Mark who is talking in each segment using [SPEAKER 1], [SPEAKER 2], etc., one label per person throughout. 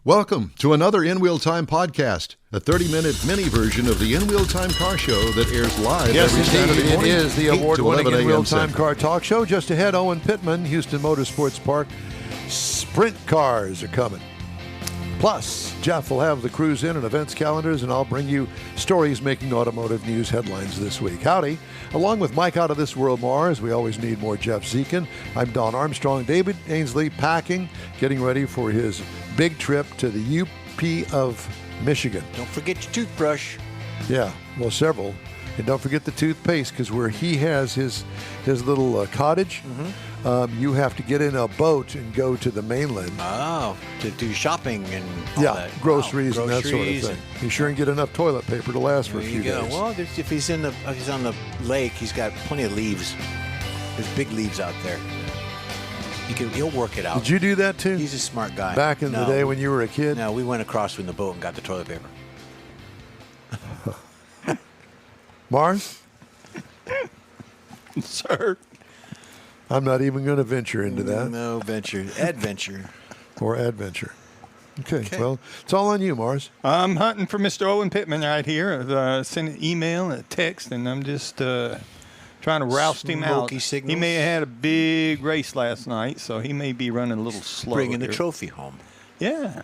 [SPEAKER 1] Welcome to another In Wheel Time podcast, a 30-minute mini version of the In Wheel Time car show that airs live every Saturday morning.
[SPEAKER 2] It is the award-winning In Wheel Time
[SPEAKER 1] Central.
[SPEAKER 2] car talk show. Just ahead, Owen Pittman, Houston Motorsports Park. Sprint cars are coming. Plus, Jeff will have the cruise in and events calendars, and I'll bring you stories making automotive news headlines this week. Howdy. Along with Mike Out of This World Mars, we always need more Jeff Zekin. I'm Don Armstrong. David Ainsley packing, getting ready for his big trip to the UP of Michigan.
[SPEAKER 3] Don't forget your toothbrush.
[SPEAKER 2] Yeah, well, several. And don't forget the toothpaste, because where he has his little cottage, you have to get in a boat and go to the mainland.
[SPEAKER 3] Oh, to do shopping and all that.
[SPEAKER 2] Groceries and that sort of thing. Be sure and get enough toilet paper to last for a few days.
[SPEAKER 3] Well, if he's on the lake, he's got plenty of leaves. There's big leaves out there. He'll work it out.
[SPEAKER 2] Did you do that too?
[SPEAKER 3] He's a smart guy.
[SPEAKER 2] Back in the day when you were a kid?
[SPEAKER 3] No, we went across from the boat and got the toilet paper.
[SPEAKER 2] Mars?
[SPEAKER 4] Sir.
[SPEAKER 2] I'm not even going to venture into that.
[SPEAKER 3] No venture. Adventure.
[SPEAKER 2] Or adventure. Okay, well, it's all on you, Mars.
[SPEAKER 4] I'm hunting for Mr. Owen Pittman right here. I've sent an email and a text, and I'm just trying to roust him out.
[SPEAKER 3] Signals.
[SPEAKER 4] He may have had a big race last night, so he may be running a little slow.
[SPEAKER 3] Bringing the trophy home.
[SPEAKER 4] Yeah.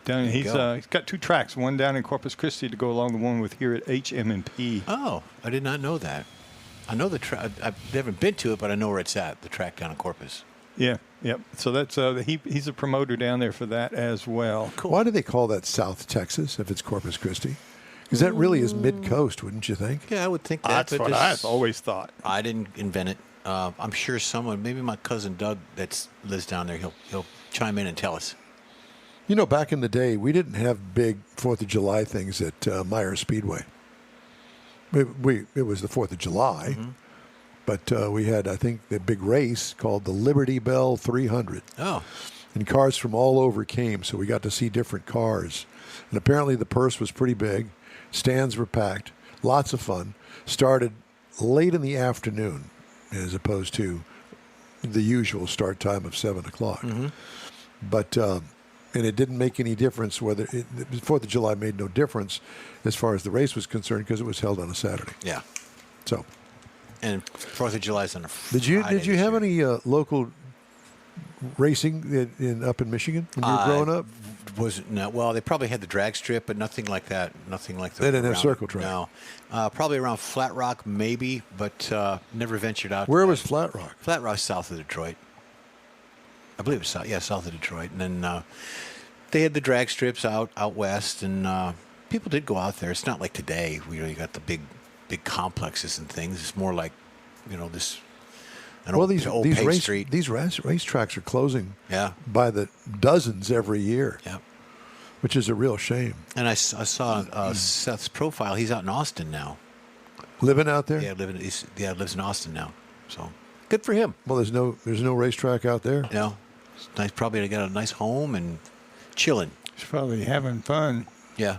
[SPEAKER 4] He's got two tracks, one down in Corpus Christi to go along the one with here at HM&P.
[SPEAKER 3] Oh, I did not know that. I know the track. I've never been to it, but I know where it's at, the track down in Corpus.
[SPEAKER 4] Yeah, yep. So that's he's a promoter down there for that as well.
[SPEAKER 3] Cool.
[SPEAKER 2] Why do they call that South Texas if it's Corpus Christi? Because that really is mid-coast, wouldn't you think?
[SPEAKER 3] Yeah, I would think that.
[SPEAKER 4] That's what I've always thought.
[SPEAKER 3] I didn't invent it. I'm sure someone, maybe my cousin Doug that lives down there, he'll chime in and tell us.
[SPEAKER 2] You know, back in the day, we didn't have big 4th of July things at Meyer Speedway. It was the 4th of July, but we had, I think, the big race called the Liberty Bell 300.
[SPEAKER 3] Oh.
[SPEAKER 2] And cars from all over came, so we got to see different cars. And apparently the purse was pretty big. Stands were packed. Lots of fun. Started late in the afternoon as opposed to the usual start time of 7 o'clock. But... and it didn't make any difference whether the 4th of July made no difference as far as the race was concerned because it was held on a Saturday.
[SPEAKER 3] Yeah.
[SPEAKER 2] So.
[SPEAKER 3] And 4th of July is on a Friday.
[SPEAKER 2] Did you have any local racing up in Michigan when you were growing up?
[SPEAKER 3] No. Well, they probably had the drag strip, but nothing like that. Nothing like that.
[SPEAKER 2] They didn't have circle track.
[SPEAKER 3] No. Probably around Flat Rock, maybe, but never ventured out.
[SPEAKER 2] Where was Flat Rock?
[SPEAKER 3] Flat Rock, south of Detroit. I believe it was south of Detroit. And then they had the drag strips out west, and people did go out there. It's not like today. You got the big complexes and things. It's more like, this old paved street.
[SPEAKER 2] These racetracks are closing
[SPEAKER 3] Yeah.
[SPEAKER 2] by the dozens every year.
[SPEAKER 3] Yeah.
[SPEAKER 2] Which is a real shame.
[SPEAKER 3] And I saw Seth's profile. He's out in Austin now.
[SPEAKER 2] Living out there?
[SPEAKER 3] Yeah, lives in Austin now. So good for him.
[SPEAKER 2] Well, there's no racetrack out there.
[SPEAKER 3] It's nice. Probably to get a nice home and chilling.
[SPEAKER 4] He's probably having fun.
[SPEAKER 3] Yeah.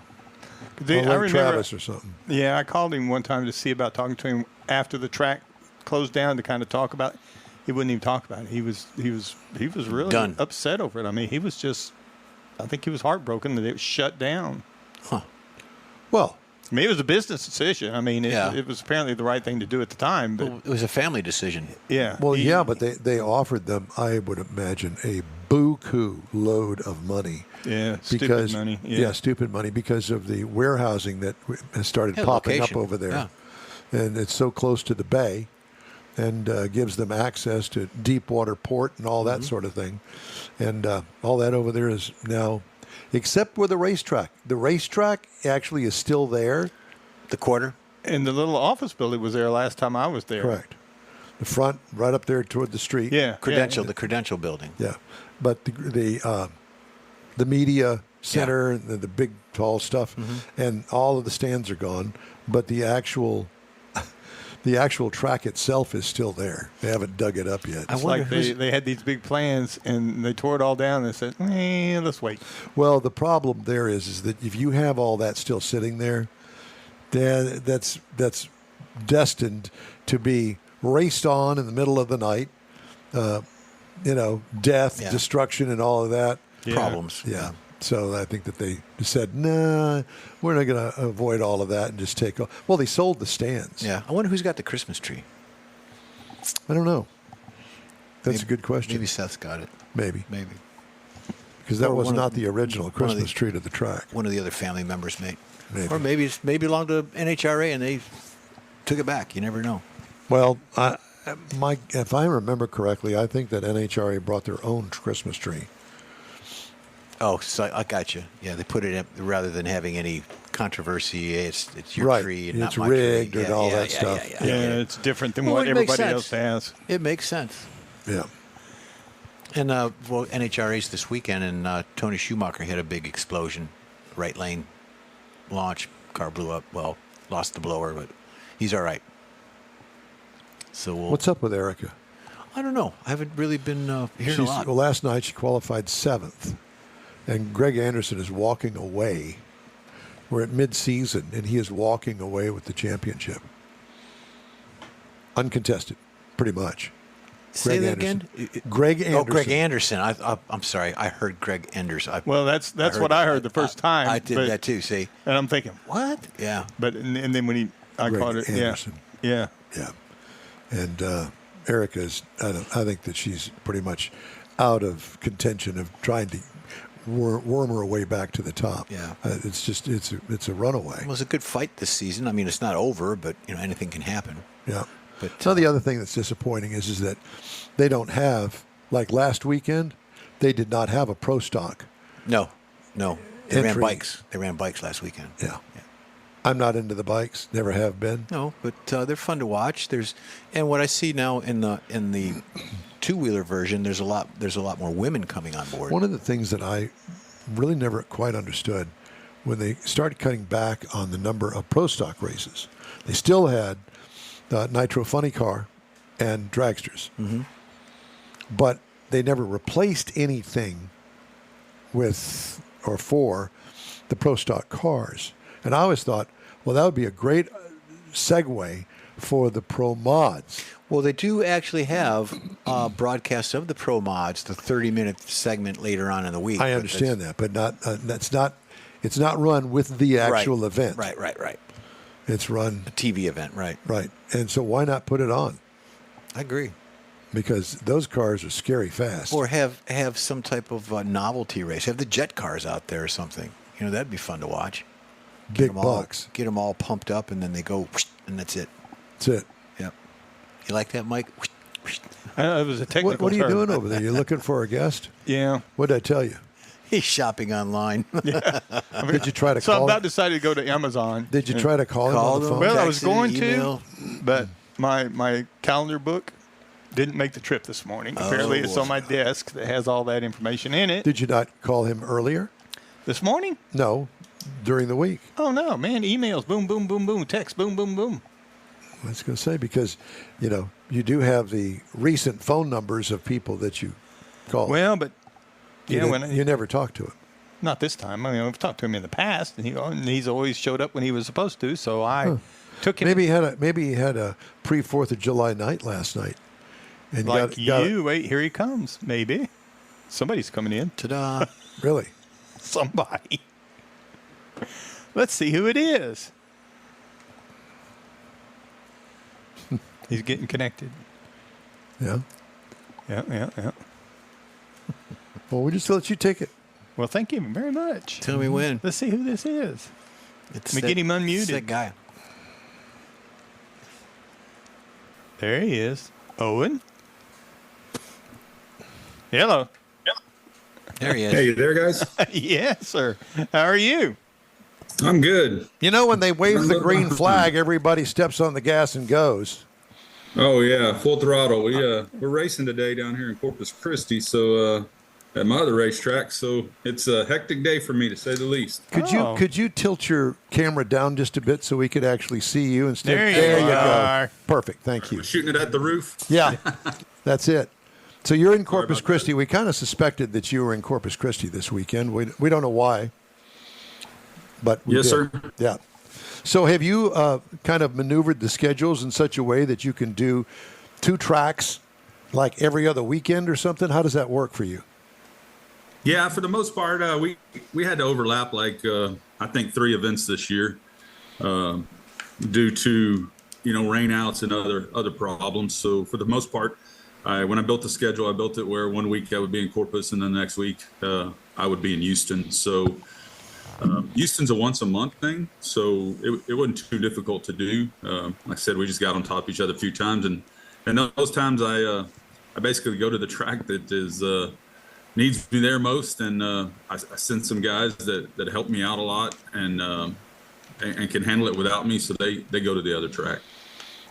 [SPEAKER 4] I remember
[SPEAKER 2] Travis or something.
[SPEAKER 4] Yeah, I called him one time to see about talking to him after the track closed down to kind of talk about it. He wouldn't even talk about it. He was really
[SPEAKER 3] Done.
[SPEAKER 4] upset over it. I mean, I think he was heartbroken that it was shut down.
[SPEAKER 3] Huh.
[SPEAKER 2] Well,
[SPEAKER 4] I mean, it was a business decision. I mean, it was apparently the right thing to do at the time. But
[SPEAKER 3] It was a family decision.
[SPEAKER 4] yeah.
[SPEAKER 2] Well, but they offered them, I would imagine, a buku load of money.
[SPEAKER 4] Yeah, stupid money.
[SPEAKER 2] Yeah, stupid money because of the warehousing that has started popping up over there.
[SPEAKER 3] Yeah.
[SPEAKER 2] And it's so close to the bay and gives them access to deep water port and all that sort of thing. And all that over there is now, except with the racetrack. The racetrack actually is still there.
[SPEAKER 3] The quarter?
[SPEAKER 4] And the little office building was there last time I was there.
[SPEAKER 2] Correct. The front, right up there toward the street.
[SPEAKER 4] Yeah.
[SPEAKER 3] The Credential building.
[SPEAKER 2] Yeah. But the media center, and the big tall stuff, and all of the stands are gone. But the actual track itself is still there. They haven't dug it up yet.
[SPEAKER 4] It's like they had these big plans, and they tore it all down and said, let's wait.
[SPEAKER 2] Well, the problem there is that if you have all that still sitting there, that's destined to be raced on in the middle of the night. Death, destruction, and all of that.
[SPEAKER 3] Problems.
[SPEAKER 2] Yeah. So I think that they said, nah, we're not going to avoid all of that and just take off. Well, they sold the stands.
[SPEAKER 3] Yeah. I wonder who's got the Christmas tree.
[SPEAKER 2] I don't know. That's a good question.
[SPEAKER 3] Maybe Seth's got it.
[SPEAKER 2] Maybe. Because that
[SPEAKER 3] Or
[SPEAKER 2] was
[SPEAKER 3] one
[SPEAKER 2] not
[SPEAKER 3] of-
[SPEAKER 2] the original
[SPEAKER 3] one of
[SPEAKER 2] Christmas
[SPEAKER 3] the-
[SPEAKER 2] tree to the track.
[SPEAKER 3] One of the other family members may.
[SPEAKER 2] Maybe.
[SPEAKER 3] Or maybe it belonged to NHRA and they took it back. You never know.
[SPEAKER 2] Well, if I remember correctly, I think that NHRA brought their own Christmas tree.
[SPEAKER 3] Oh, so I got you. Yeah, they put it in, rather than having any controversy. It's your
[SPEAKER 2] Right.
[SPEAKER 3] tree and
[SPEAKER 2] It's
[SPEAKER 3] not my
[SPEAKER 2] rigged
[SPEAKER 3] tree.
[SPEAKER 2] and all that stuff.
[SPEAKER 4] Yeah, it's different than
[SPEAKER 3] Well,
[SPEAKER 4] what
[SPEAKER 3] it makes
[SPEAKER 4] everybody
[SPEAKER 3] sense.
[SPEAKER 4] else has.
[SPEAKER 3] It makes sense.
[SPEAKER 2] Yeah.
[SPEAKER 3] And NHRA's this weekend, and Tony Schumacher had a big explosion, right lane launch. Car blew up. Well, lost the blower, but he's all right. So
[SPEAKER 2] What's up with Erica?
[SPEAKER 3] I don't know. I haven't really been hearing a lot.
[SPEAKER 2] Well, last night she qualified 7th, and Greg Anderson is walking away. We're at mid-season, and he is walking away with the championship. Uncontested, pretty much.
[SPEAKER 3] Say
[SPEAKER 2] Greg
[SPEAKER 3] that
[SPEAKER 2] Anderson.
[SPEAKER 3] again.
[SPEAKER 2] Greg Anderson.
[SPEAKER 3] Oh, Greg Anderson. I'm sorry. I heard Greg Anderson.
[SPEAKER 4] Well, that's what I heard the first time.
[SPEAKER 3] I did
[SPEAKER 4] but-
[SPEAKER 3] that too. See,
[SPEAKER 4] And I'm thinking, what?
[SPEAKER 3] yeah.
[SPEAKER 4] But and then when I
[SPEAKER 2] Greg
[SPEAKER 4] caught it,
[SPEAKER 2] Anderson.
[SPEAKER 4] yeah.
[SPEAKER 2] Yeah. And Erica's, I think that she's pretty much out of contention of trying to worm her way back to the top.
[SPEAKER 3] Yeah.
[SPEAKER 2] It's a runaway.
[SPEAKER 3] It was a good fight this season. I mean, it's not over, but anything can happen.
[SPEAKER 2] Yeah.
[SPEAKER 3] But
[SPEAKER 2] So the other thing that's disappointing is that they don't have, like last weekend, they did not have a pro stock.
[SPEAKER 3] no, they ran
[SPEAKER 2] Entry.
[SPEAKER 3] bikes. They ran bikes last weekend.
[SPEAKER 2] Yeah. I'm not into the bikes, never have been.
[SPEAKER 3] No, but they're fun to watch. And what I see now in the two-wheeler version, there's a lot more women coming on board.
[SPEAKER 2] One of the things that I really never quite understood when they started cutting back on the number of pro stock races, they still had the Nitro Funny Car and dragsters.
[SPEAKER 3] Mm-hmm.
[SPEAKER 2] But they never replaced anything with or for the pro stock cars. And I always thought, well, that would be a great segue for the pro mods.
[SPEAKER 3] Well, they do actually have broadcasts of the pro mods, the 30-minute segment later on in the week.
[SPEAKER 2] I understand that, but it's not run with the actual event.
[SPEAKER 3] Right.
[SPEAKER 2] It's run
[SPEAKER 3] A TV event, right.
[SPEAKER 2] right. And so why not put it on?
[SPEAKER 3] I agree.
[SPEAKER 2] Because those cars are scary fast.
[SPEAKER 3] Or have some type of novelty race. Have the jet cars out there or something. That'd be fun to watch.
[SPEAKER 2] Big bucks.
[SPEAKER 3] Get them all pumped up, and then they go, whoosh, and that's it.
[SPEAKER 2] That's it.
[SPEAKER 3] Yep. You like that, Mike? Whoosh, whoosh.
[SPEAKER 4] It was a technical
[SPEAKER 2] What are you
[SPEAKER 4] term.
[SPEAKER 2] doing over there? You looking for a guest?
[SPEAKER 4] Yeah.
[SPEAKER 2] What did I tell you?
[SPEAKER 3] He's shopping online.
[SPEAKER 2] Did you try to
[SPEAKER 4] So I'm
[SPEAKER 2] call
[SPEAKER 4] about
[SPEAKER 2] him?
[SPEAKER 4] decided to go to Amazon.
[SPEAKER 2] Did you try to call him
[SPEAKER 3] Call
[SPEAKER 2] on the
[SPEAKER 3] them.
[SPEAKER 2] phone?
[SPEAKER 4] Well, I was
[SPEAKER 3] Texted,
[SPEAKER 4] going
[SPEAKER 3] email.
[SPEAKER 4] to, but my calendar book didn't make the trip this morning. Apparently, it's on my desk that has all that information in it.
[SPEAKER 2] Did you not call him earlier?
[SPEAKER 4] This morning?
[SPEAKER 2] No, during the week.
[SPEAKER 4] Oh no, man! Emails, boom, boom, boom, boom. Text, boom, boom, boom.
[SPEAKER 2] I was going to say, because, you do have the recent phone numbers of people that you call.
[SPEAKER 4] Well, but
[SPEAKER 2] you,
[SPEAKER 4] yeah,
[SPEAKER 2] didn't- you never talked to him.
[SPEAKER 4] not this time. I mean, I've talked to him in the past, and he's always showed up when he was supposed to. So I took him.
[SPEAKER 2] Maybe he had a pre-4th of July night last night. And
[SPEAKER 4] like
[SPEAKER 2] got
[SPEAKER 4] you. Wait, here he comes. Maybe somebody's coming in.
[SPEAKER 3] Ta-da.
[SPEAKER 2] really?
[SPEAKER 4] Somebody. Let's see who it is. He's getting connected.
[SPEAKER 2] Yeah.
[SPEAKER 4] Yeah.
[SPEAKER 2] Well, we just let you take it.
[SPEAKER 4] Well, thank you very much.
[SPEAKER 3] Tell me when.
[SPEAKER 4] Let's see who this is.
[SPEAKER 3] It's
[SPEAKER 4] Let me get him unmuted.
[SPEAKER 3] It's that guy.
[SPEAKER 4] There he is. Owen. Hello.
[SPEAKER 3] There he is.
[SPEAKER 5] Hey there, guys.
[SPEAKER 4] Yes, sir. How are you?
[SPEAKER 5] I'm good.
[SPEAKER 2] When they wave the green flag, everybody steps on the gas and goes.
[SPEAKER 5] Oh yeah, full throttle. We're racing today down here in Corpus Christi, so at my other racetrack. So it's a hectic day for me, to say the least.
[SPEAKER 2] Could you tilt your camera down just a bit so we could actually see you instead?
[SPEAKER 4] There you
[SPEAKER 2] go.
[SPEAKER 4] are.
[SPEAKER 2] Perfect. Thank you.
[SPEAKER 5] Shooting it at the roof.
[SPEAKER 2] Yeah, that's it. So you're in Corpus
[SPEAKER 5] about
[SPEAKER 2] Christi. We kind of suspected that you were in Corpus Christi this weekend. We don't know why, but we
[SPEAKER 5] Yes,
[SPEAKER 2] did.
[SPEAKER 5] sir.
[SPEAKER 2] Yeah. So have you kind of maneuvered the schedules in such a way that you can do 2 tracks like every other weekend or something? How does that work for you?
[SPEAKER 5] Yeah, for the most part, we had to overlap I think 3 events this year due to rainouts and other problems. So for the most part, when I built the schedule, I built it where 1 week I would be in Corpus and then the next week I would be in Houston. So Houston's a once a month thing, so it wasn't too difficult to do. Like I said, we just got on top of each other a few times, and those times I basically go to the track that is needs me there most, and I send some guys that help me out a lot and can handle it without me, so they go to the other track.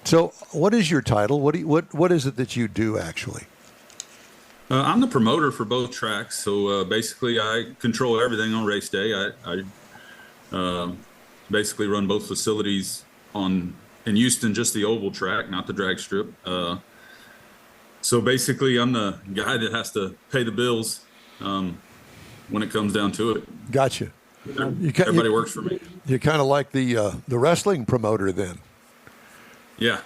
[SPEAKER 2] So, what is your title? What is it that you do actually?
[SPEAKER 5] I'm the promoter for both tracks, so basically I control everything on race day. I basically run both facilities in Houston, just the oval track, not the drag strip. So basically, I'm the guy that has to pay the bills when it comes down to it.
[SPEAKER 2] Gotcha.
[SPEAKER 5] Everybody works for me.
[SPEAKER 2] You're kind of like the wrestling promoter then.
[SPEAKER 5] Yeah.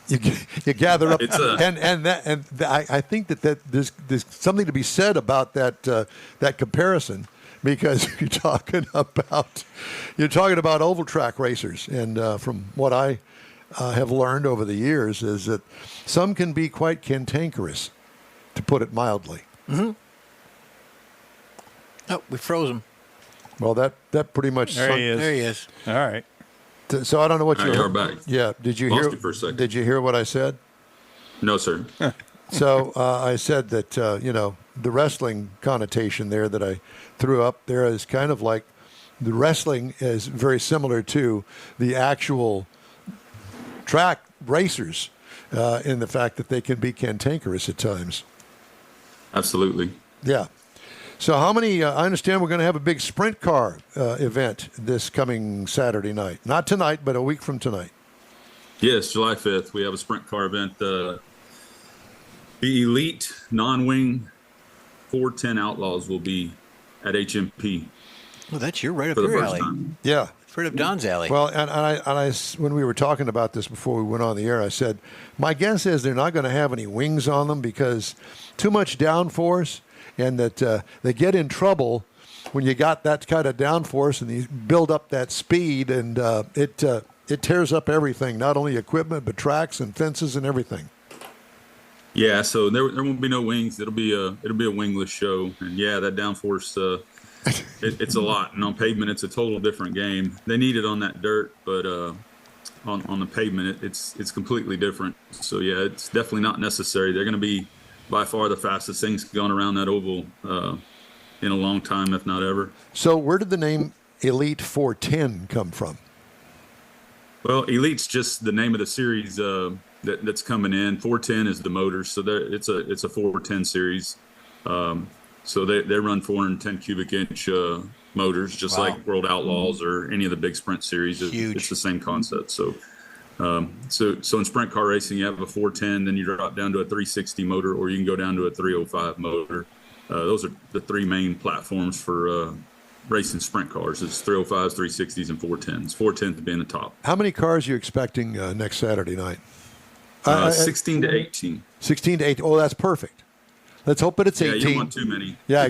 [SPEAKER 2] You gather up,
[SPEAKER 5] It's
[SPEAKER 2] I think that there's something to be said about that comparison, because you're talking about oval track racers, and from what I have learned over the years is that some can be quite cantankerous, to put it mildly.
[SPEAKER 3] Mm-hmm. Oh, we froze him.
[SPEAKER 2] Well, that pretty much.
[SPEAKER 3] There he is.
[SPEAKER 4] All right.
[SPEAKER 2] So I don't know what
[SPEAKER 5] All right, you're back.
[SPEAKER 2] Yeah. Did you
[SPEAKER 5] Lost
[SPEAKER 2] hear?
[SPEAKER 5] you for a second.
[SPEAKER 2] Did you hear what I said?
[SPEAKER 5] No, sir.
[SPEAKER 2] So I said that the wrestling connotation there that I threw up there is kind of like the wrestling is very similar to the actual track racers in the fact that they can be cantankerous at times.
[SPEAKER 5] Absolutely.
[SPEAKER 2] Yeah. So how many, I understand we're going to have a big sprint car event this coming Saturday night. Not tonight, but a week from tonight.
[SPEAKER 5] Yes, July 5th, we have a sprint car event. The elite non-wing 410 Outlaws will be at HMP.
[SPEAKER 3] Well, that's right up
[SPEAKER 5] for the
[SPEAKER 3] your
[SPEAKER 5] first
[SPEAKER 3] alley.
[SPEAKER 5] time.
[SPEAKER 2] Yeah.
[SPEAKER 3] It's right up Don's alley.
[SPEAKER 2] Well, and I, when we were talking about this before we went on the air, I said, my guess is they're not going to have any wings on them because too much downforce, and that they get in trouble when you got that kind of downforce and you build up that speed, and it tears up everything, not only equipment but tracks and fences and everything.
[SPEAKER 5] Yeah, so there won't be no wings. It'll be a wingless show, and yeah, that downforce it's a lot. And on pavement, it's a total different game. They need it on that dirt, but on the pavement, it's completely different. So yeah, it's definitely not necessary. They're going to be by far the fastest things going around that oval in a long time, if not ever.
[SPEAKER 2] So where did the name Elite 410 come from?
[SPEAKER 5] Well, Elite's just the name of the series that's coming in. 410 is the motor, so it's a 410 series. So they run 410 cubic inch motors, just like World Outlaws or any of the big sprint series. It's the same concept. So in sprint car racing, you have a 410, then you drop down to a 360 motor, or you can go down to a 305 motor. Those are the three main platforms for racing sprint cars. It's 305s, 360s, and 410s. 410s being the top.
[SPEAKER 2] How many cars are you expecting next Saturday night?
[SPEAKER 5] 16 to 18.
[SPEAKER 2] 16 to 18. Oh, that's perfect. Let's hope that it's 18.
[SPEAKER 5] Yeah, you don't want too many.
[SPEAKER 2] Yeah,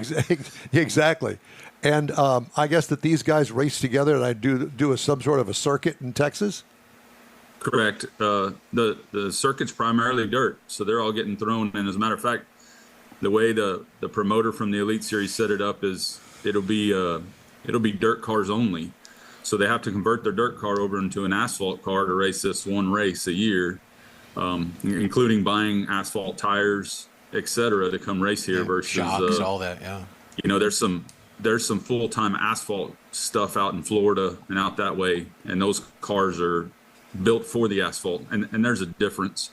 [SPEAKER 2] exactly. And I guess that these guys race together, and I do some sort of a circuit in Texas?
[SPEAKER 5] Correct. The circuit's primarily dirt, so they're all getting thrown. And as a matter of fact, the way the promoter from the Elite Series set it up is it'll be dirt cars only. So they have to convert their dirt car over into an asphalt car to race this one race a year, including buying asphalt tires, etc., to come race here versus
[SPEAKER 3] shocks, all that. Yeah.
[SPEAKER 5] There's some full-time asphalt stuff out in Florida and out that way, and those cars are built for the asphalt, and there's a difference.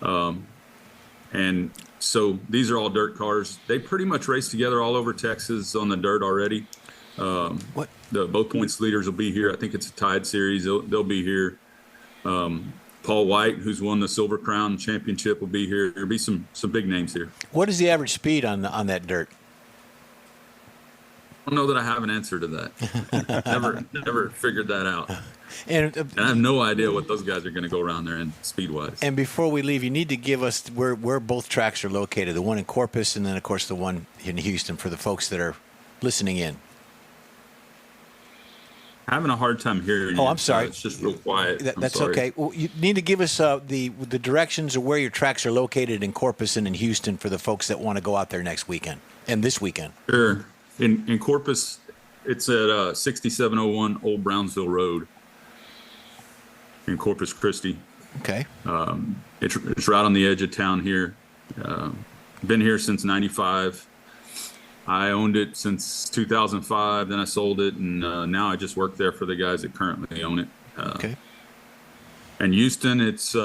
[SPEAKER 5] And so these are all dirt cars. They pretty much race together all over Texas on the dirt already. Both points leaders will be here. I think it's a tied series. They'll be here. Paul White, who's won the Silver Crown Championship, will be here. There'll be some big names here.
[SPEAKER 3] What is the average speed on that dirt?
[SPEAKER 5] know that I have an answer to that. Never figured that out.
[SPEAKER 3] And
[SPEAKER 5] I have no idea what those guys are going to go around there in speed-wise.
[SPEAKER 3] And before we leave, you need to give us where both tracks are located, the one in Corpus and then, of course, the one in Houston for the folks that are listening in.
[SPEAKER 5] Having a hard time hearing.
[SPEAKER 3] Oh, I'm sorry.
[SPEAKER 5] It's just real quiet.
[SPEAKER 3] That's okay. Well, you need to give us the directions of where your tracks are located in Corpus and in Houston for the folks that want to go out there next weekend and this weekend.
[SPEAKER 5] Sure. In Corpus, it's at 6701 Old Brownsville Road in Corpus Christi.
[SPEAKER 3] Okay.
[SPEAKER 5] It's right on the edge of town here. Been here since '95. I owned it since 2005. Then I sold it, and now I just work there for the guys that currently own it.
[SPEAKER 3] Okay.
[SPEAKER 5] And Houston, it's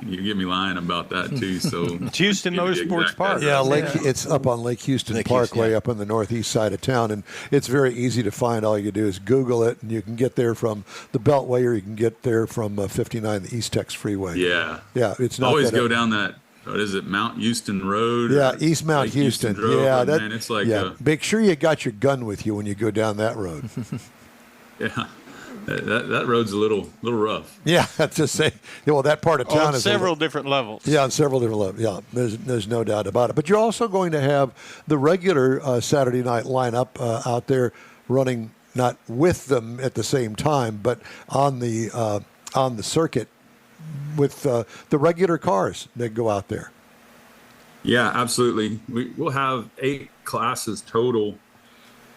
[SPEAKER 5] you get me lying about that too. So
[SPEAKER 4] It's Houston Motorsports Park.
[SPEAKER 2] Yeah, it's up on Lake Houston
[SPEAKER 3] Lake
[SPEAKER 2] Parkway,
[SPEAKER 3] Houston, yeah.
[SPEAKER 2] up on the northeast side of town, and it's very easy to find. All you do is Google it, and you can get there from the Beltway, or you can get there from 59, the East Tex Freeway.
[SPEAKER 5] yeah,
[SPEAKER 2] It's not
[SPEAKER 5] always
[SPEAKER 2] that
[SPEAKER 5] go down that. What is it, Mount Houston Road?
[SPEAKER 2] Yeah,
[SPEAKER 5] or
[SPEAKER 2] East Mount
[SPEAKER 5] Lake
[SPEAKER 2] Houston.
[SPEAKER 5] Road?
[SPEAKER 2] Yeah,
[SPEAKER 5] But, man, it's like
[SPEAKER 2] make sure you got your gun with you when you go down that road.
[SPEAKER 5] yeah, that road's a little rough.
[SPEAKER 2] Yeah, that's just say. Well, that part of town
[SPEAKER 4] On
[SPEAKER 2] is
[SPEAKER 4] several different levels.
[SPEAKER 2] Yeah, on several different levels. Yeah, there's no doubt about it. But you're also going to have the regular Saturday night lineup out there running, not with them at the same time, but on the circuit with the regular cars that go out there.
[SPEAKER 5] Yeah, absolutely. We'll have 8 classes total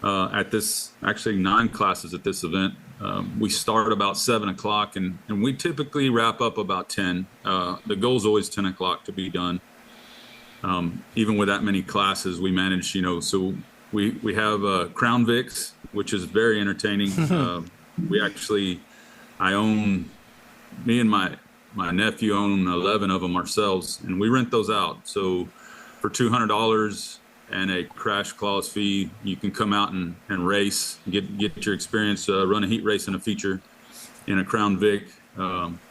[SPEAKER 5] at this. Actually, 9 classes at this event. We start about 7 o'clock, and we typically wrap up about 10. The goal is always 10 o'clock to be done. Even with that many classes, we manage, so we have Crown Vics, which is very entertaining. Me and my nephew own 11 of them ourselves, and we rent those out. So for $200 and a crash clause fee, you can come out and race, get your experience, run a heat race and a feature in a Crown Vic.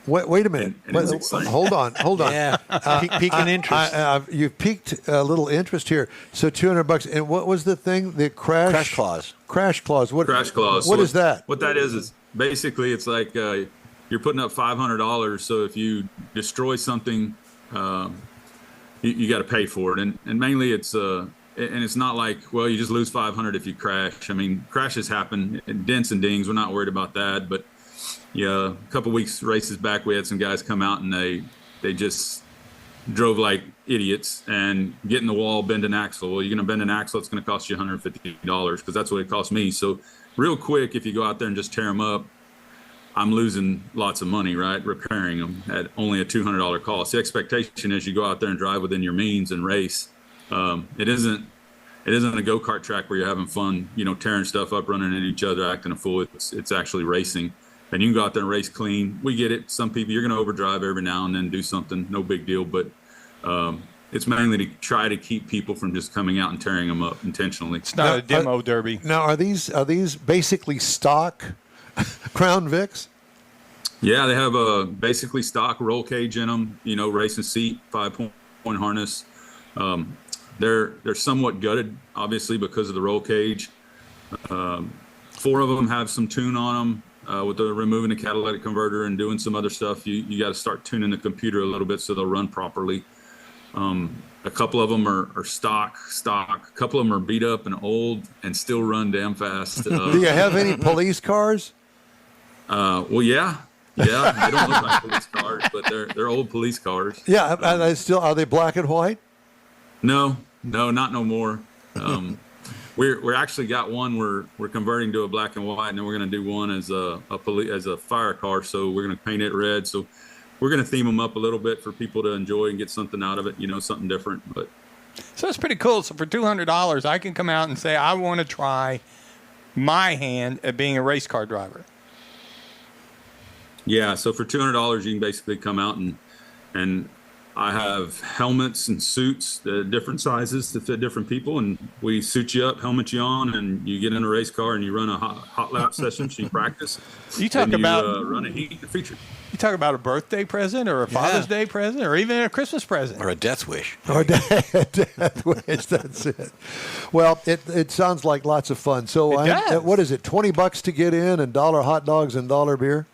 [SPEAKER 2] Wait a minute.
[SPEAKER 5] And it's exciting.
[SPEAKER 2] Hold on.
[SPEAKER 3] Yeah, peaking interest.
[SPEAKER 2] You've piqued a little interest here. So $200, and what was the thing? The crash
[SPEAKER 3] clause.
[SPEAKER 2] Crash clause. What?
[SPEAKER 5] Crash clause.
[SPEAKER 2] What
[SPEAKER 5] So
[SPEAKER 2] is that?
[SPEAKER 5] What that is basically it's like you're putting up $500. So if you destroy something, you got to pay for it, and mainly it's and it's not like, well, you just lose 500 if you crash. I mean, crashes happen, dents and dings. We're not worried about that. But yeah, a couple weeks races back, we had some guys come out and they just drove like idiots and get in the wall, bend an axle. Well, you're going to bend an axle, it's going to cost you $150 because that's what it cost me. So real quick, if you go out there and just tear them up, I'm losing lots of money, right, repairing them at only a $200 cost. The expectation is you go out there and drive within your means and race. It isn't a go-kart track where you're having fun, tearing stuff up, running at each other, acting a fool. It's actually racing. And you can go out there and race clean. We get it. Some people, you're going to overdrive every now and then, do something, no big deal. But it's mainly to try to keep people from just coming out and tearing them up intentionally.
[SPEAKER 4] It's not a demo derby.
[SPEAKER 2] Now, are these basically stock Crown Vics?
[SPEAKER 5] Yeah, they have basically stock roll cage in them, racing seat, 5-point harness. They're somewhat gutted, obviously, because of the roll cage. 4 of them have some tune on them. With the removing the catalytic converter and doing some other stuff, you got to start tuning the computer a little bit so they'll run properly. A couple of them are stock. A couple of them are beat up and old and still run damn fast.
[SPEAKER 2] Do you have any police cars?
[SPEAKER 5] Well, yeah. They don't look like police cars, but they're old police cars.
[SPEAKER 2] Yeah, and are they black and white?
[SPEAKER 5] No, not no more. We're actually got one we're converting to a black and white, and then we're going to do one as a fire car. So we're going to paint it red. So we're going to theme them up a little bit for people to enjoy and get something out of it, something different. But
[SPEAKER 4] So it's pretty cool. So for $200, I can come out and say, I want to try my hand at being a race car driver.
[SPEAKER 5] yeah, so for $200, you can basically come out and I have helmets and suits, different sizes to fit different people, and we suit you up, helmet you on, and you get in a race car and you run a hot lap session. So you practice.
[SPEAKER 4] You talk about
[SPEAKER 5] run a heat feature.
[SPEAKER 4] You talk about a birthday present or a Father's Day present or even a Christmas present
[SPEAKER 3] Or a death wish.
[SPEAKER 2] Or death wish, that's it. Well, it sounds like lots of fun. So what is it, $20 to get in and $1 hot dogs and $1 beer?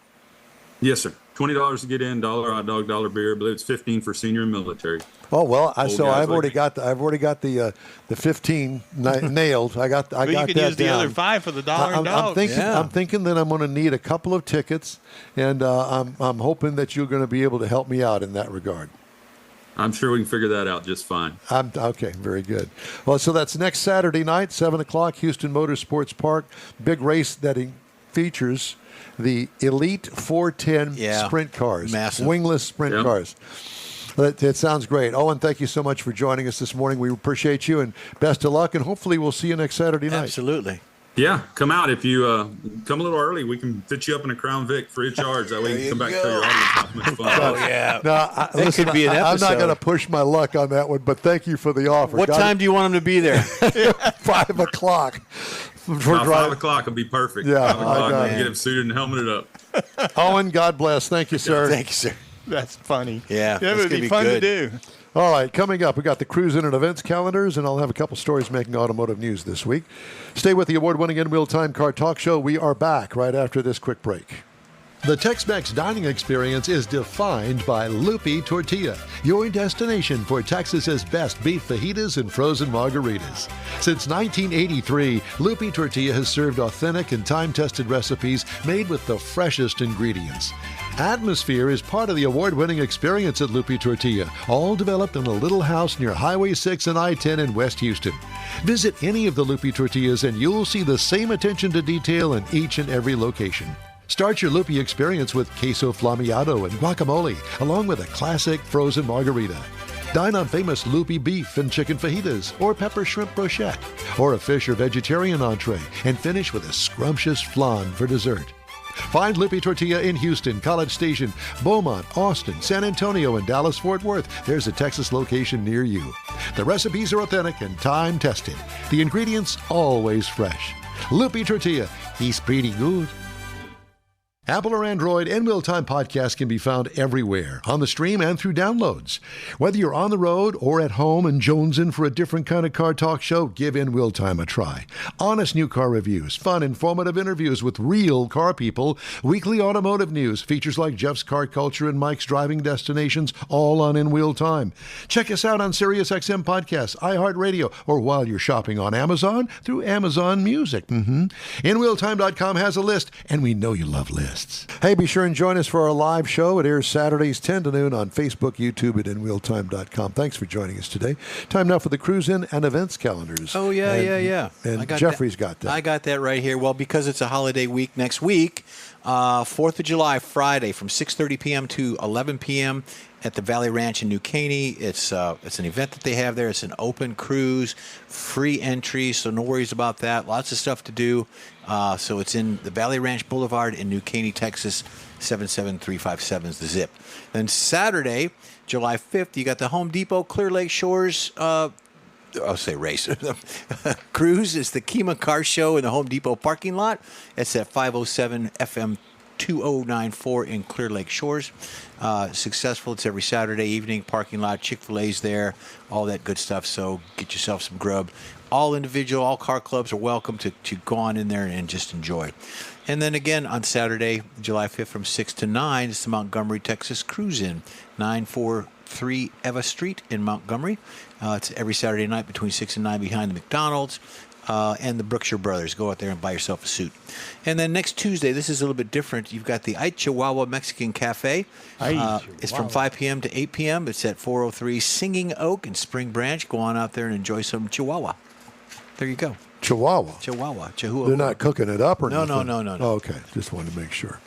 [SPEAKER 5] Yes, sir. $20 to get in, $1 hot dog, $1 beer. I believe it's $15 for senior and military.
[SPEAKER 2] Oh well, I've
[SPEAKER 5] guys
[SPEAKER 2] already got the 15 nailed. I got
[SPEAKER 4] But
[SPEAKER 2] that
[SPEAKER 4] you can use
[SPEAKER 2] down.
[SPEAKER 4] the other 5 for the dollar and dog.
[SPEAKER 2] I'm thinking that I'm going to need a couple of tickets, and I'm hoping that you're going to be able to help me out in that regard.
[SPEAKER 5] I'm sure we can figure that out just fine.
[SPEAKER 2] Okay, very good. Well, so that's next Saturday night, 7 o'clock, Houston Motorsports Park. Big race that features the Elite 410 sprint cars.
[SPEAKER 3] Massive.
[SPEAKER 2] Wingless sprint cars. It sounds great. Owen, thank you so much for joining us this morning. We appreciate you, and best of luck, and hopefully we'll see you next Saturday night.
[SPEAKER 3] Absolutely.
[SPEAKER 5] Yeah, come out. If you come a little early, we can fit you up in a Crown Vic free of charge. That way you can come back and tell your audience how much fun.
[SPEAKER 3] Oh, yeah.
[SPEAKER 2] No,
[SPEAKER 3] That could be an
[SPEAKER 2] I'm not
[SPEAKER 3] episode.
[SPEAKER 2] going to push my luck on that one, but thank you for the offer.
[SPEAKER 3] What time do you want him to be there?
[SPEAKER 2] 5 o'clock.
[SPEAKER 5] About 5 o'clock will be perfect.
[SPEAKER 2] Yeah,
[SPEAKER 5] 5 o'clock,
[SPEAKER 2] I
[SPEAKER 5] and get him suited and helmeted up.
[SPEAKER 2] Owen, God bless. Thank you, sir.
[SPEAKER 3] Thank you, sir.
[SPEAKER 4] That's funny.
[SPEAKER 3] Yeah,
[SPEAKER 4] That
[SPEAKER 3] that's
[SPEAKER 4] would
[SPEAKER 3] gonna
[SPEAKER 4] be
[SPEAKER 3] be
[SPEAKER 4] fun
[SPEAKER 3] good.
[SPEAKER 4] to do.
[SPEAKER 2] All right, coming up, we got the Cruise In and Events calendars, and I'll have a couple stories making automotive news this week. Stay with the award-winning In-Wheel Time Car Talk Show. We are back right after this quick break.
[SPEAKER 1] The Tex-Mex dining experience is defined by Lupi Tortilla, your destination for Texas's best beef fajitas and frozen margaritas. Since 1983, Lupi Tortilla has served authentic and time-tested recipes made with the freshest ingredients. Atmosphere is part of the award-winning experience at Lupi Tortilla, all developed in a little house near Highway 6 and I-10 in West Houston. Visit any of the Lupi Tortillas and you'll see the same attention to detail in each and every location. Start your Lupi experience with queso flammeado and guacamole, along with a classic frozen margarita. Dine on famous Lupi beef and chicken fajitas, or pepper shrimp brochette, or a fish or vegetarian entree, and finish with a scrumptious flan for dessert. Find Lupi Tortilla in Houston, College Station, Beaumont, Austin, San Antonio, and Dallas-Fort Worth. There's a Texas location near you. The recipes are authentic and time-tested. The ingredients always fresh. Lupi Tortilla, he's pretty good. Apple or Android, In-Wheel Time podcast can be found everywhere, on the stream and through downloads. Whether you're on the road or at home and jonesing for a different kind of car talk show, give In-Wheel Time a try. Honest new car reviews, fun, informative interviews with real car people, weekly automotive news, features like Jeff's Car Culture and Mike's Driving Destinations, all on In-Wheel Time. Check us out on SiriusXM Podcasts, iHeartRadio, or while you're shopping on Amazon, through Amazon Music. InWheelTime.com has a list, and we know you love lists.
[SPEAKER 2] Hey, be sure and join us for our live show. It airs Saturdays 10 to noon on Facebook, YouTube, at InWheelTime.com. Thanks for joining us today. Time now for the Cruise In and Events calendars.
[SPEAKER 3] Oh, yeah.
[SPEAKER 2] And Jeffrey's got that.
[SPEAKER 3] I got that right here. Well, because it's a holiday week next week, 4th of July, Friday, from 6:30 p.m. to 11 p.m. at the Valley Ranch in New Caney. It's an event that they have there. It's an open cruise, free entry, so no worries about that. Lots of stuff to do. So it's in the Valley Ranch Boulevard in New Caney, Texas. 77357 is the zip. Then Saturday, July 5th, you got the Home Depot Clear Lake Shores I'll say race. Cruise is the Kima Car Show in the Home Depot parking lot. It's at 507 FM 2094 in Clear Lake Shores. Successful. It's every Saturday evening. Parking lot. Chick-fil-A's there. All that good stuff. So get yourself some grub. All individual, all car clubs are welcome to go on in there and just enjoy. And then again on Saturday, July 5th from 6 to 9, it's the Montgomery, Texas Cruise In, 943 Eva Street in Montgomery. It's every Saturday night between 6 and 9 behind the McDonald's. And the Brookshire Brothers. Go out there and buy yourself a suit. And then next Tuesday, this is a little bit different. You've got the Ay Chihuahua Mexican Cafe. It's from 5 p.m. to 8 p.m. It's at 403 Singing Oak in Spring Branch. Go on out there and enjoy some Chihuahua. There you go.
[SPEAKER 2] Chihuahua.
[SPEAKER 3] Chihuahua.
[SPEAKER 2] They're not cooking it up or
[SPEAKER 3] No.
[SPEAKER 2] nothing?
[SPEAKER 3] No.
[SPEAKER 2] Oh, okay. Just wanted to make sure.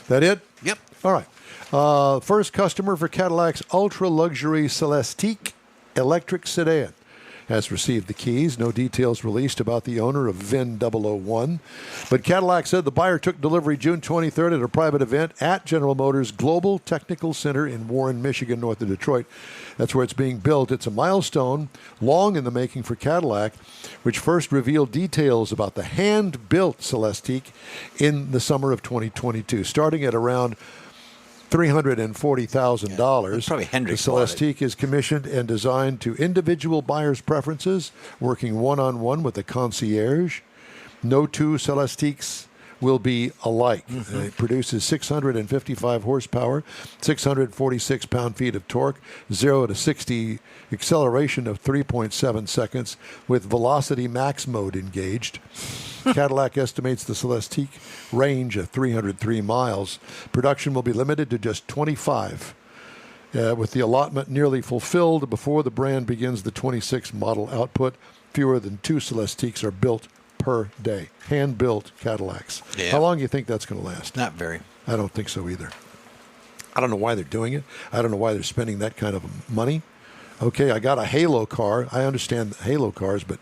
[SPEAKER 2] That it?
[SPEAKER 3] Yep.
[SPEAKER 2] All right. First customer for Cadillac's ultra-luxury Celestique electric sedan. has received the keys. No details released about the owner of VIN 001. But Cadillac said the buyer took delivery June 23rd at a private event at General Motors Global Technical Center in Warren, Michigan, north of Detroit. That's where it's being built. It's a milestone long in the making for Cadillac, which first revealed details about the hand-built Celestiq in the summer of 2022, starting at around $340,000.
[SPEAKER 3] Probably Hendrix
[SPEAKER 2] The Celestiq is commissioned and designed to individual buyers' preferences, working one-on-one with the concierge. No two Celestiqs will be alike. It produces 655 horsepower, 646 pound-feet of torque, 0 to 60 acceleration of 3.7 seconds with velocity max mode engaged. Cadillac estimates the Celestiq range of 303 miles. Production will be limited to just 25, with the allotment nearly fulfilled before the brand begins the 26 model output. Fewer than 2 Celestiqs are built per day. Hand-built Cadillacs.
[SPEAKER 3] Yeah.
[SPEAKER 2] How long do you think that's going to last?
[SPEAKER 3] Not very.
[SPEAKER 2] I don't think so either. I don't know why they're doing it. I don't know why they're spending that kind of money. Okay, I got a Halo car. I understand Halo cars, but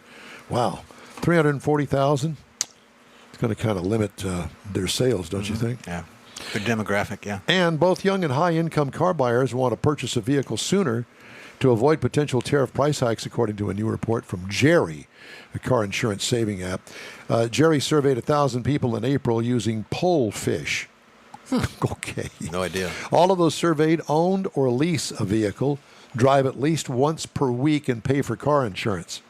[SPEAKER 2] wow, $340,000. It's going to kind of limit their sales, don't you think?
[SPEAKER 3] Yeah. Good demographic, yeah.
[SPEAKER 2] And both young and high-income car buyers want to purchase a vehicle sooner to avoid potential tariff price hikes, according to a new report from Jerry, a car insurance saving app. Jerry surveyed 1,000 people in April using Pollfish. Okay.
[SPEAKER 3] No idea.
[SPEAKER 2] All of those surveyed owned or lease a vehicle, drive at least once per week, and pay for car insurance.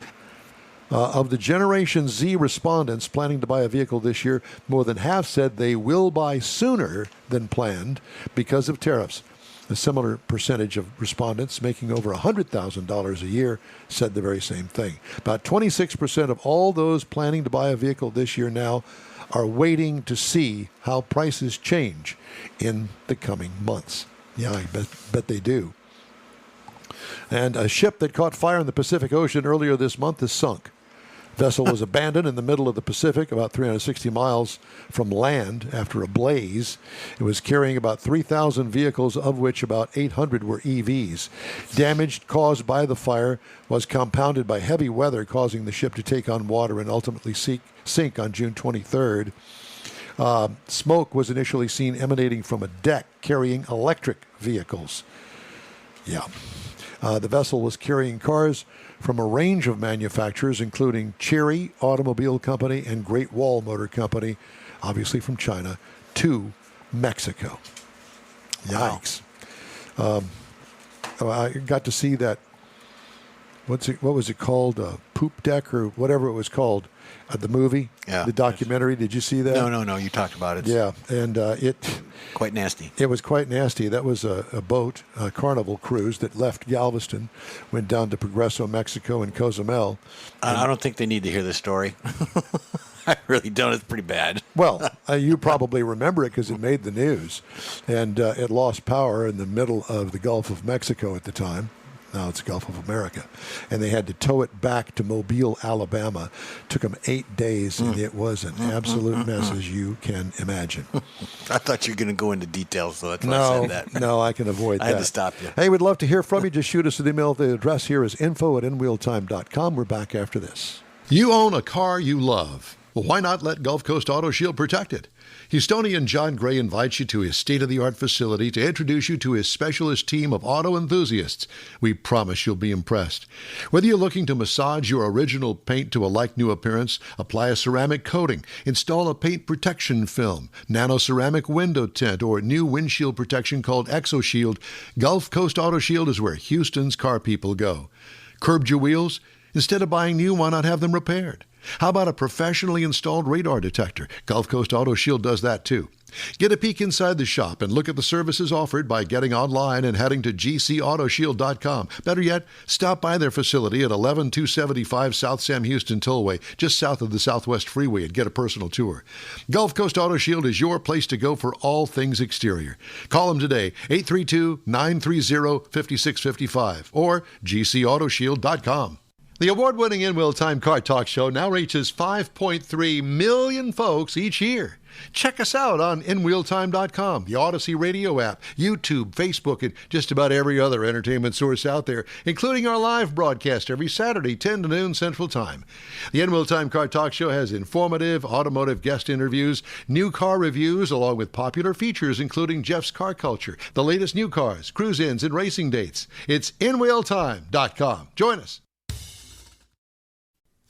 [SPEAKER 2] Of the Generation Z respondents planning to buy a vehicle this year, more than half said they will buy sooner than planned because of tariffs. A similar percentage of respondents making over $100,000 a year said the very same thing. About 26% of all those planning to buy a vehicle this year now are waiting to see how prices change in the coming months. Yeah, I bet they do. And a ship that caught fire in the Pacific Ocean earlier this month is sunk. Vessel was abandoned in the middle of the Pacific, about 360 miles from land, after a blaze. It was carrying about 3,000 vehicles, of which about 800 were EVs. Damage caused by the fire was compounded by heavy weather, causing the ship to take on water and ultimately sink on June 23rd. Smoke was initially seen emanating from a deck carrying electric vehicles. Yeah. The vessel was carrying cars from a range of manufacturers, including Chery Automobile Company and Great Wall Motor Company, obviously from China, to Mexico. Yikes. I got to see that, what was it called? Poop Deck or whatever it was called, the movie, the documentary. Did you see that?
[SPEAKER 3] No, you talked about it.
[SPEAKER 2] Yeah, and
[SPEAKER 3] quite nasty.
[SPEAKER 2] It was quite nasty. That was a boat, a Carnival cruise that left Galveston, went down to Progreso, Mexico, and Cozumel.
[SPEAKER 3] I don't think they need to hear this story. I really don't. It's pretty bad.
[SPEAKER 2] Well, you probably remember it because it made the news. And it lost power in the middle of the Gulf of Mexico at the time. Now it's Gulf of America. And they had to tow it back to Mobile, Alabama. Took them 8 days, and it was an absolute mess, as you can imagine.
[SPEAKER 3] I thought you were going to go into details, so that's why I said that.
[SPEAKER 2] No, I can avoid that.
[SPEAKER 3] I had to stop you.
[SPEAKER 2] Hey, we'd love to hear from you. Just shoot us an email. The address here is info@inwheeltime.com. We're back after this.
[SPEAKER 1] You own a car you love. Well, why not let Gulf Coast Auto Shield protect it? Houstonian John Gray invites you to his state-of-the-art facility to introduce you to his specialist team of auto enthusiasts. We promise you'll be impressed. Whether you're looking to massage your original paint to a like-new appearance, apply a ceramic coating, install a paint protection film, nano-ceramic window tint, or new windshield protection called ExoShield, Gulf Coast Auto Shield is where Houston's car people go. Curbed your wheels? Instead of buying new, why not have them repaired? How about a professionally installed radar detector? Gulf Coast Auto Shield does that too. Get a peek inside the shop and look at the services offered by getting online and heading to gcautoshield.com. Better yet, stop by their facility at 11275 South Sam Houston Tollway, just south of the Southwest Freeway, and get a personal tour. Gulf Coast Auto Shield is your place to go for all things exterior. Call them today, 832-930-5655 or gcautoshield.com. The award-winning In-Wheel Time Car Talk Show now reaches 5.3 million folks each year. Check us out on InWheelTime.com, the Odyssey Radio app, YouTube, Facebook, and just about every other entertainment source out there, including our live broadcast every Saturday, 10 to noon Central Time. The In-Wheel Time Car Talk Show has informative automotive guest interviews, new car reviews, along with popular features including Jeff's Car Culture, the latest new cars, cruise-ins, and racing dates. It's InWheelTime.com. Join us.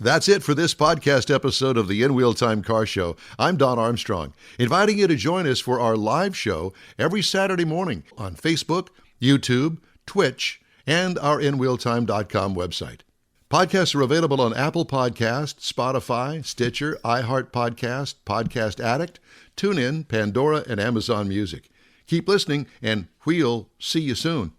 [SPEAKER 1] That's it for this podcast episode of the In-Wheel Time Car Show. I'm Don Armstrong, inviting you to join us for our live show every Saturday morning on Facebook, YouTube, Twitch, and our InWheelTime.com website. Podcasts are available on Apple Podcasts, Spotify, Stitcher, iHeart Podcast, Podcast Addict, TuneIn, Pandora, and Amazon Music. Keep listening, and we'll see you soon.